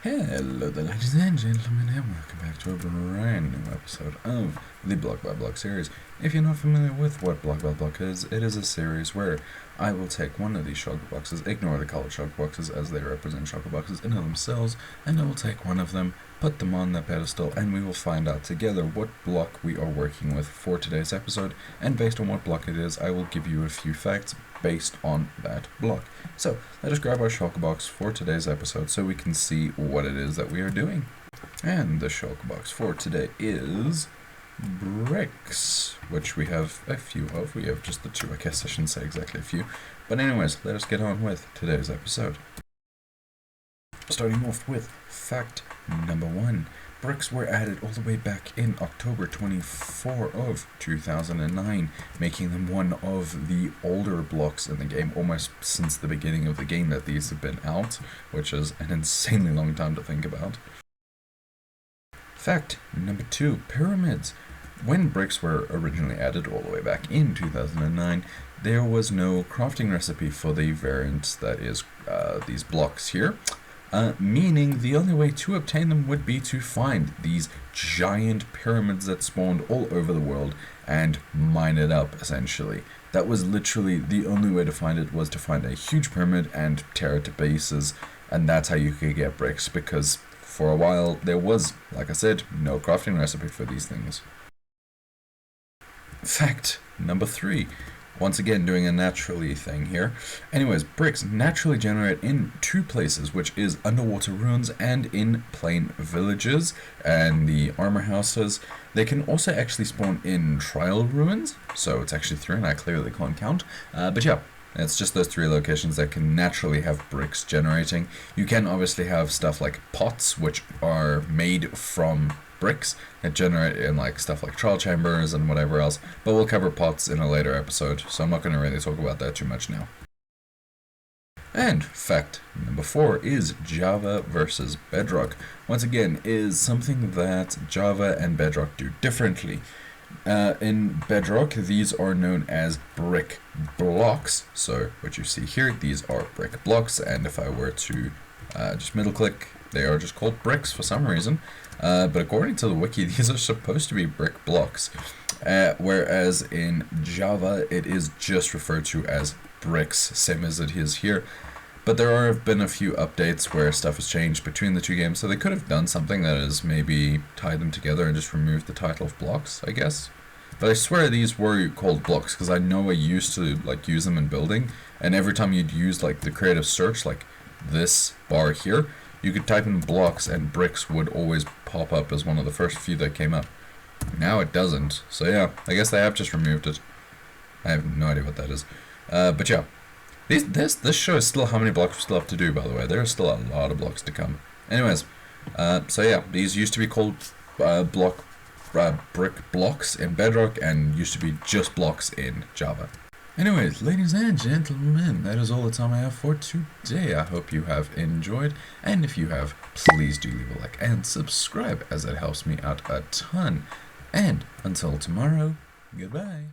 Hello there, ladies and gentlemen, and welcome back to a brand new episode of the Block by Block series. If you're not familiar with what Block by Block is, it is a series where I will take one of these shulker boxes, ignore the colored shulker boxes as they represent shulker boxes in and of themselves, and I will take one of them, put them on the pedestal, and we will find out together what block we are working with for today's episode, and based on what block it is, I will give you a few facts based on that block. So, let us grab our shulker box for today's episode so we can see what it is that we are doing. And the shulker box for today is bricks, which we have a few of. We have just the two, I guess I shouldn't say exactly a few. But anyways, let us get on with today's episode. Starting off with fact number 1. Bricks were added all the way back in October 24 of 2009, making them one of the older blocks in the game, almost since the beginning of the game that these have been out, which is an insanely long time to think about. Fact number 2. Pyramids. When bricks were originally added all the way back in 2009, there was no crafting recipe for the variant that is these blocks here. Meaning the only way to obtain them would be to find these giant pyramids that spawned all over the world and mine it up, essentially. That was literally the only way to find it, was to find a huge pyramid and tear it to pieces, and that's how you could get bricks, because for a while there was, like I said, no crafting recipe for these things. Fact number 3. Once again, doing a naturally thing here. Anyways, bricks naturally generate in two places, which is underwater ruins and in plain villages and the armor houses. They can also actually spawn in trial ruins, so it's actually 3 and I clearly can't count. But yeah, it's just those 3 locations that can naturally have bricks generating. You can obviously have stuff like pots, which are made from bricks that generate in like stuff like trial chambers and whatever else, but we'll cover pots in a later episode, so I'm not going to really talk about that too much now. And fact number 4 is Java versus Bedrock. Once again, is something that Java and Bedrock do differently. In Bedrock, these are known as brick blocks, so what you see here, these are brick blocks, and if I were to just middle click, they are just called bricks for some reason. But according to the wiki, these are supposed to be brick blocks, whereas in Java it is just referred to as bricks, same as it is here. But there have been a few updates where stuff has changed between the two games, so they could have done something that is maybe tied them together and just removed the title of blocks, I guess. But I swear these were called blocks, because I know I used to like use them in building, and every time you'd use like the creative search, like this bar here, you could type in blocks and bricks would always pop up as one of the first few that came up. Now it doesn't. So yeah, I guess they have just removed it. I have no idea what that is. But yeah, this shows still how many blocks we still have to do, by the way. There's still a lot of blocks to come. Anyways, so yeah, these used to be called brick blocks in Bedrock and used to be just blocks in Java. Anyways, ladies and gentlemen, that is all the time I have for today. I hope you have enjoyed, and if you have, please do leave a like and subscribe, as it helps me out a ton. And until tomorrow, goodbye.